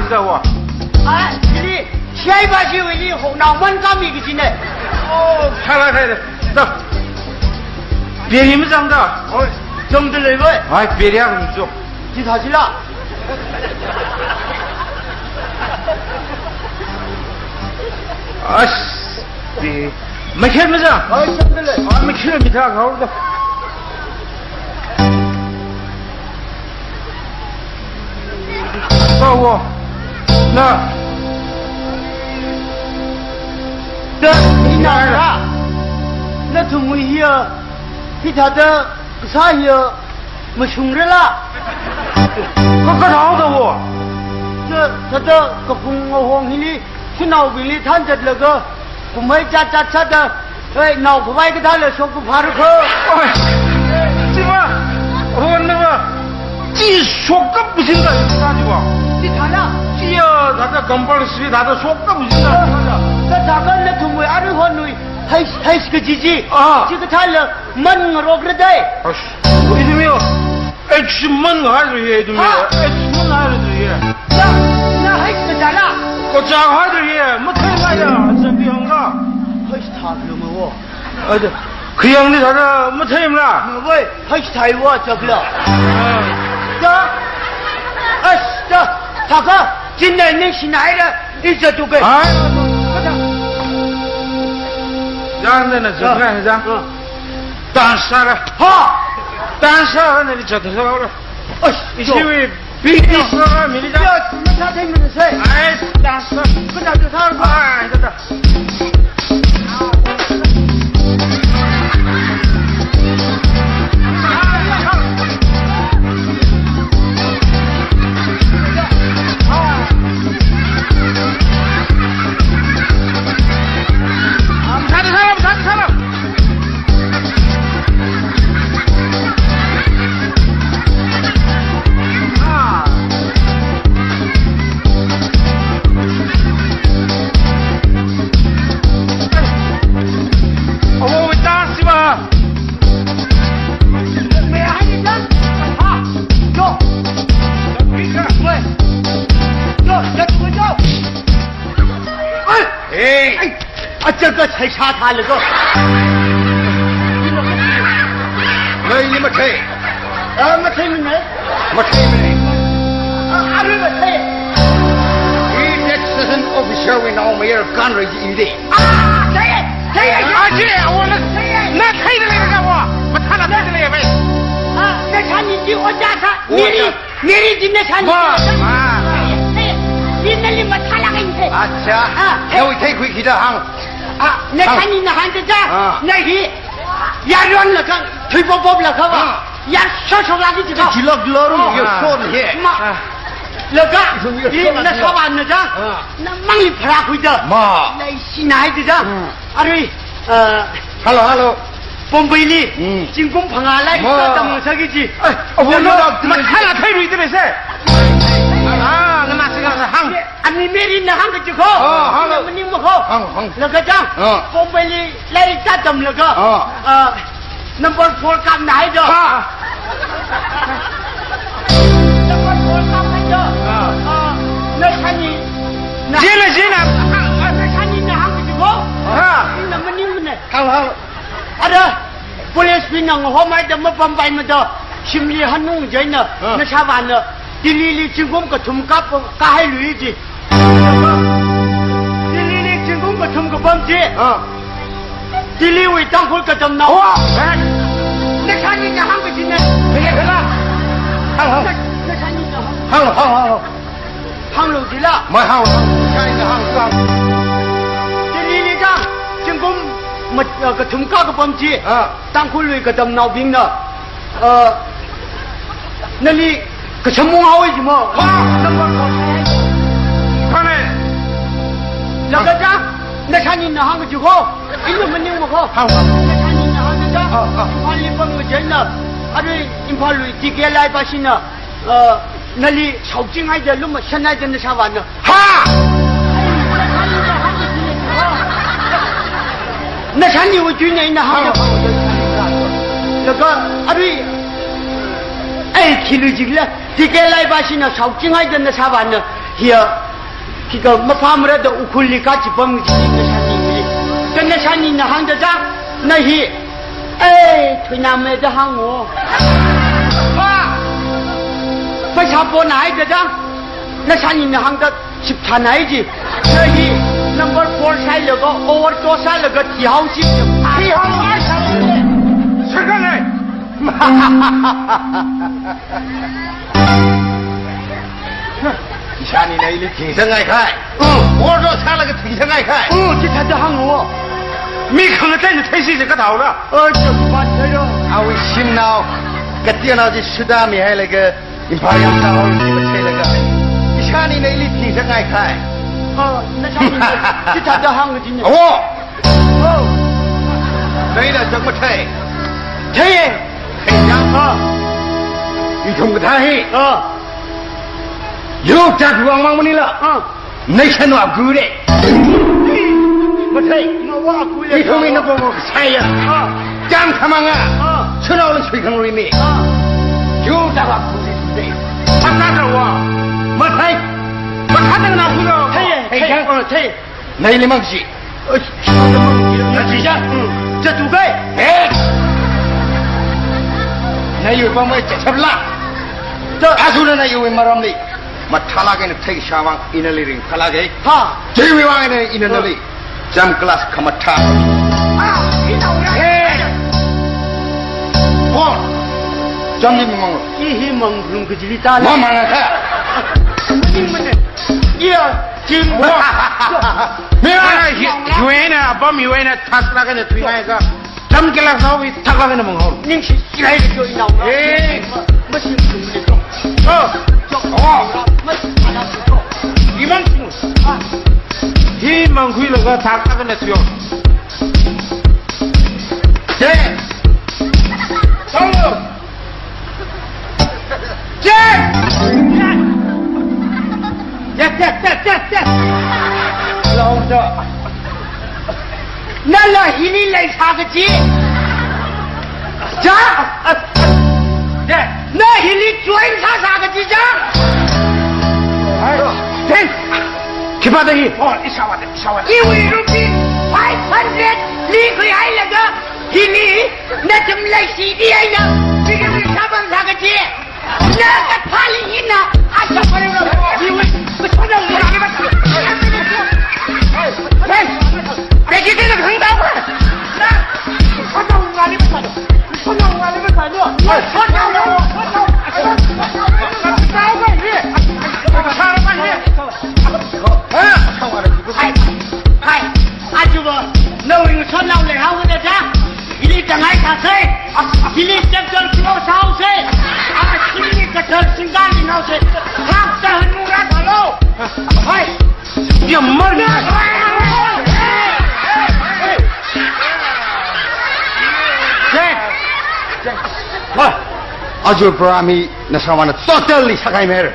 知道我？哎，你下一把去为你红脑门干一个进来。哦，开了，走。别你们长的，哦，中的那位。哎，别两个人走。去他去了。啊，别，没看没上。哦，中的嘞。啊，没看没看，好的。到我，那，这你哪儿了？那怎么样？你他的啥呀？没穷人了。个啥的我？这他的个红红里去脑病里摊着那个，不没扎的，哎，脑壳歪给他了，说不怕了可。哎，这个，我那个，这说个不行的，有啥的吧？你看了？这呀，他这刚把的视频，他这说个不行的。这咋个那同为二和女，还是个鸡鸡啊？这个他了，门我肉了的。啊，我听到没有？哎，出门还是也都没有，哎，出门还是也。那还是个啥了？我讲还是也，没太来呀，这个样子。还是他了么我？哎对，可样的他这没太了。喂，还是他我这个了。这，哎这，大哥，今天你是哪的？你这就给。哎，让那这看这，当啥了？好。但是啊，那里脚头上了，哎，因为比是啊，米里家，那他他们的谁？哎，但是不知道就他了，哎，这个。这个才杀他了个，你没吹，没吹没来，没吹没来，阿瑞没吹。你这此人official为老妹儿干了一的。啊，谁？啊，这我那吹的那个干我，我看了吹的那位。啊，那看你给我家看，你今天看你。你那里没他那个你。啊，是啊，有一天回去的行。啊，那看你那汉子家，那里压软了看，推波了看吧，压少那个这个。几老有说的些。妈，那个，那啥玩那张，那忙里跑来回的。妈，那西南的张，啊对，hello，bom贝里，进攻棚啊来，这怎么这个子？哎，我那看了太累的了噻。啊，那是个行。啊，你没人那行个就好。好了，你不好。行。那个张，bom贝里来咋怎么那个？那不破干哪的？那不破干哪的？那看你，进来。那看你那行个就好。那么你们呢？好。啊的，不然是那我买的没办法么的，心里很弄人呢，那啥玩呢？第里进攻个从加海旅的，第里进攻个从个帮子，第里为当会个怎么闹？那看你那行个进来，别了，好，那看你那行，好，行路的了，没好，看一个行上，第里张进攻没个从加个帮子，当会旅个怎么闹病呢？那里。个什么好为什么？看嘞，那个张，那看你那行个就好，你怎么你不好？那看你那行个张，怕你帮个人了，啊对，你怕累几个来把心了，那里抽筋还在那么现在真的啥玩呢？哈！那看你我军人那行个，那个啊对。哎，去了这个了，这个来把心了，抽筋还真的啥玩呢？ 히어 기가 마파무라도 우쿨리 같이 범지 샤니 근데 샤니 나 항자자 나히 에이 퇴남에도 항오 파샤보 나이자자 나 샤니 나 항자 10차나이지 나히 넘버 4 살려고 오버도 살려고 티하우시 잠깐만. 이샤니 내일이 팅성하이 카이. 오도 살라가 팅성하이 카이. 기타도 항오 미坑在你退休这个头了。좀 봤어요 아위 심나오. 그때나지 수다미 해那个임파리안 사오 뭐 채那个. 이샤니 내일이 팅성하이 카이. 나 샤니 기타도 항거든요 오. 너희들 정말 태. 태예 태양. 이 통과 다 해. 욕자 구왕망문이라. 내셔노 아구래. 못해. 이 통이 너 보고 사야. 짱 가망아. 천하오는 수익형으로이니. 욕자가 아구래. 바깥으로 와. 못해. 바깥으로 나오구나. 태양. 태양. 내일 망치. 나 진짜. 저 두 개. 나 이거 뭐에 잡라. 저 아수르나 이거 말함리. 마탈라게는 태기 샤왕 이널리링 탈라게. 하. 제위왕에는 이널리. 잠 클래스 카마타. 잠님 뭐. 이희망 그런 그 질이 다 뭐 말하까? 지금 미안해. 유엔아 범 유엔아 타스라게는 트윙아이가. 잠 클래스 나오이 타가게는 뭐. 닝시 시라이를 줘 이나오나 무슨 소리를 좀 이만큼. 이만 구이로가 다 타가네 수요. 제. 성우. 제. 나오자. 날라 힘이 내 사그지 자 나 힘이 조인 사사그지 자 된. 기바더히. 이 샤와데 샤와. 이위 루피 500 리그이 하이라가 힘이 나좀 레시디에나 지금 사방 사그지 나가 팔이 있나 아셔버리고 이위 그 소장 못 하게 봤어 내기대는 한다고 나 소장 못 하게 봤어 소장 못 하게 봤어 소장 하이 아주 뭐 너희 천나올래 하고 내자 이리 당할 사세 이리 cep절 키워 사오세 아 시리니까 절 순간이 나오세 각자 한무라 달로 하이 이 머리. 아주 브라미 나사와는 totally 사가이메르.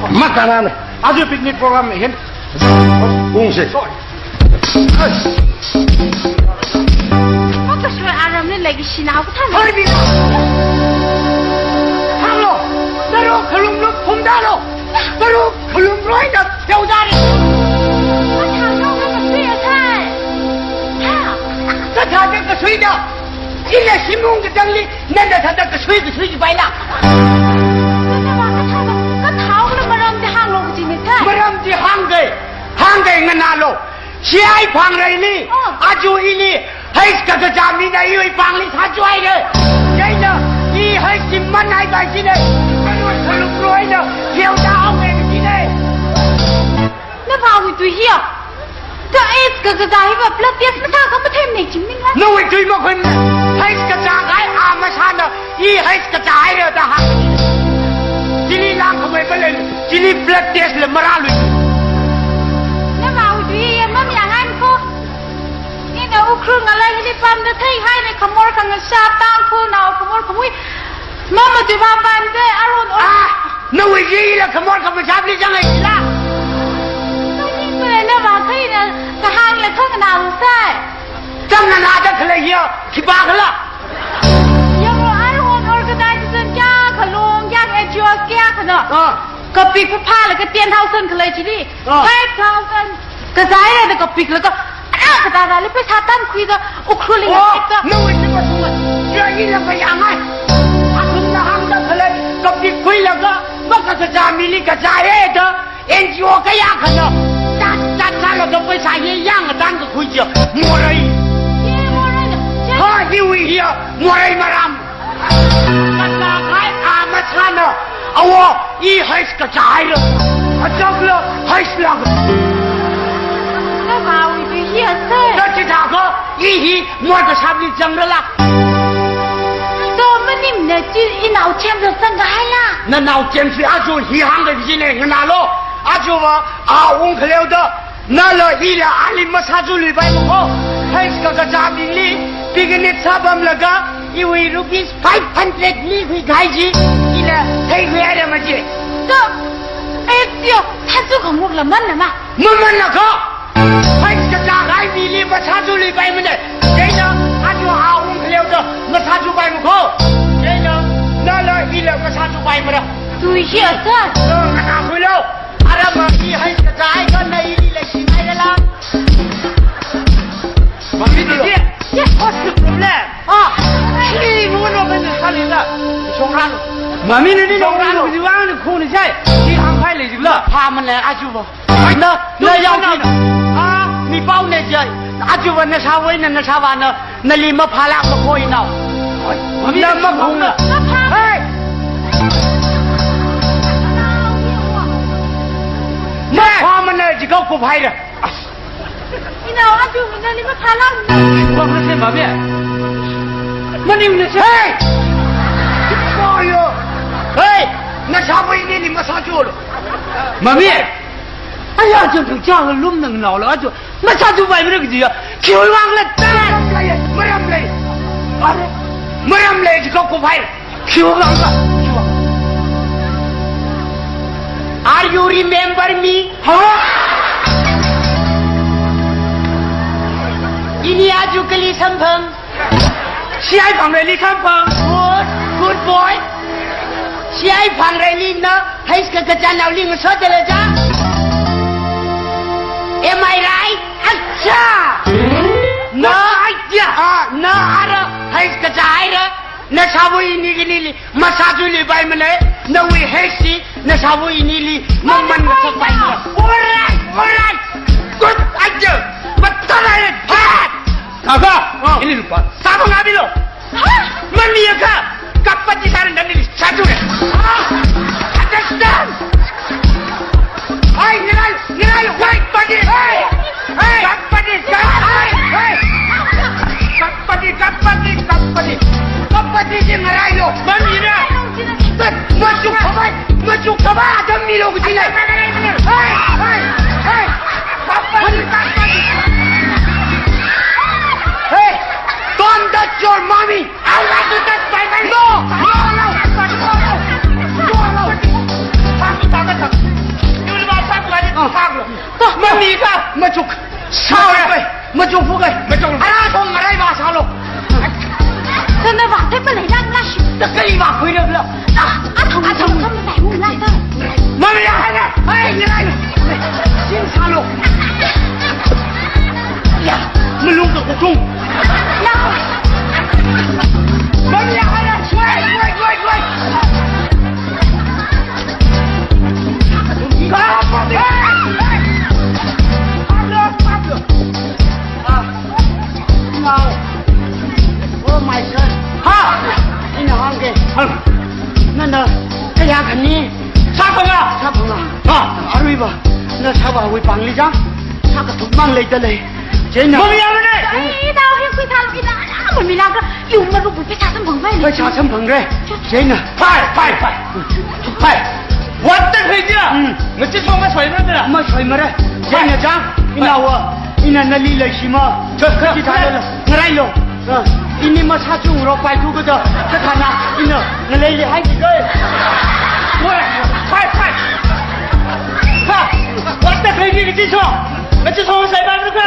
막가나네. 아주 빅닉 프로그램 현. 웅세.ก็ช่วยอารมณ์นี่เลยกิชินาพุทธา 허리비 항로 너로 걸음로 봄다로 너로 걸음로이다 겨우다리 ก็ถามน้องนั่นมาช่วยใช่ค่ะ 나다들 그 수이다 일레 신문그 장리 내가 다들 그 수이지 바이나 ก็จะว่าก็ถามก็เท้าแล้วมาเริ่มจะห่างลงจริงไหมค่ะ 뭐람지 한개 ng나로 시아이 방레니 아주 이니 헤이스카서 자미나 이의 방리 사주아이래 야이나 이 헤이스 만나이 바이지네 너로 걸음로이다 겨우다 엉내지네 แล้วพาวิตุเหี้ยจะเอสก็กระจายแบบแล้วเตี้ยไม่ท่าเขาไม่เทมเด็กจริงไหมคะ 너왜 주의먹은 헤이스카자가이 아마사나 이 헤이스카자이래 다 지리랑 그왜 걸레 지리 블랙데스를 말하루 แล้วมาวิตุเหี้ยมันอย่างนั้นก็นี่นะอุครึ่งอะไรที่ปั๊มจะเทให้ในขโมยขังชาตั้งคู่นาขโมยขโมยมันมาจะมาปั๊มได้อารมณ์ 너왜 이래 그뭘 잡리잖아 이라 ก็ยิ่งเลยนะว่าที่นะกระหังเลยเข้ากันเอาใส่ 장난하자 그래요 기박을라 ยังว่าอารมณ์ organization จ้าขลุ่มยากเอจิโอสแกขนาด ก็ปีกผ้าแล้วก็เตียนเท้าเส้นกันเลยทีนี้แค่เท้ากันกระจายเลยก็ปีกแล้วก็กระดาษอะไรไปชาตั้งคุยก็อุครุเลยก็ นู่นนี่มาทุ่งเรื่องนี้เราไปยังไงอาคุณนะฮังดักเลยก็ปีกคุยแล้วก็มันก็จะจามิลิกระจายเองเอ็นจีโอก็ยากขนาดจัดแล้วก็ไปใช้ยังก็ตั้งก็คุยเจอมัวเลยฮ่าฮิวเฮียมัวเลยมารำกันตาใครอามาชันเนาะเอาวะอีให้กระจายเลยอาจารย์เลยให้สลัก 那嘛，我就现在，那这家伙一摸着差不多整着了，都没你们的就一脑钱就整个海啦。那脑筋是阿舅一行的人呢，我拿了阿舅嘛啊，我可了的，拿了一两阿里没差住里边么好，还是个家庭里，别个你差不了个，因为 rupees 500里会开机，一了才回来么子，这，哎呦，他做空木了闷了嘛？慢慢那个。还是个大海米里没差住里边么的，这呢阿舅啊，我可了的，没差住边么好，这呢拿了一两没差住边么的。对现在，拿回了，阿拉妈咪还是在个那一里来洗买的啦。妈咪姐姐，我是不来啊，你我那边的啥来着？熊山。妈咪那里熊山不是往那空的菜，一行快来就了。他们来阿舅不？那要去啊！你包那些阿舅问那啥问那啥玩呢？那里没爬了不可以闹，那没空了。哎。那他们那几个不拍的，你那我就那里面爬浪。我们是毛病，那你们是哎，哎呦，哎，那啥不一定你们啥做了，毛病。哎呀，这不讲了，弄能闹了，就那啥就外面那个地方，就忘了，没人来，啊，没人来这个不拍，就忘了。Are you remember me? 哈？ini aju ke Li Sampeng. Si ai phang re Li Sampeng. Good boy. Si ai phang re Li na, hai ka kacan au Li ngesot le ja. Am I right? Acha. Na aja. Na ara hai ka jai ra. Na sabu ini gini li, masaju li bai mene. Na we hesi, na sabu ini li, mamman ngesot bai mene. Alright. Good aja. Betul aja. Kakak, ini lupa. Sabu ngambil lo. Mania kak. Kapan di sana dan ini satu deh. Understand? Hai, nilai, wait, pagi. Hai, kapan di sana? Hai, kapan di nilai lo? Mania. Masuk kabar ada milo begini. Hai, kapan di? Hey, don't touch your mommy. I want to touch my mommy. No. Mommy ka, macuk. Sao rồi? Macuk phụ cái. Anh không ở đây mà sao luôn? Thế này vào thế mà lại đang lash. Tất cái gì vào khui được rồi. Anh không phải muốn lại đâu. Mommy này, hey, như này. Xin sao luôn? Ya, melung ke kutung. Mami yang ada, wait. Pablo. Now, oh my son. Ha, ini hang ke. Nanda, kaya kani. Siapa? Ha, arui ba. Na siapa wi pangli jang? Siapa tu mang lei jalai. Mami yang mana? Ini tahu yang kita lalu kita, mình bị làm cái, dùng mà rụt phải trả thân phận vậy. Phải trả thân phận rồi. Thế nè. Phải. 완전 회지야. 너 찌송가 설명들아. 뭐 설명해? 제가 장 이나와 이나 날리려 심어. 저 그렇게 잘해. 그래요. 이니 뭐 사중으로 빨두고도 저 하나 이너 날리 하기 거. 뭐야? 팔. 하. 완전 회지 찌송. 너 찌송 설명을 그.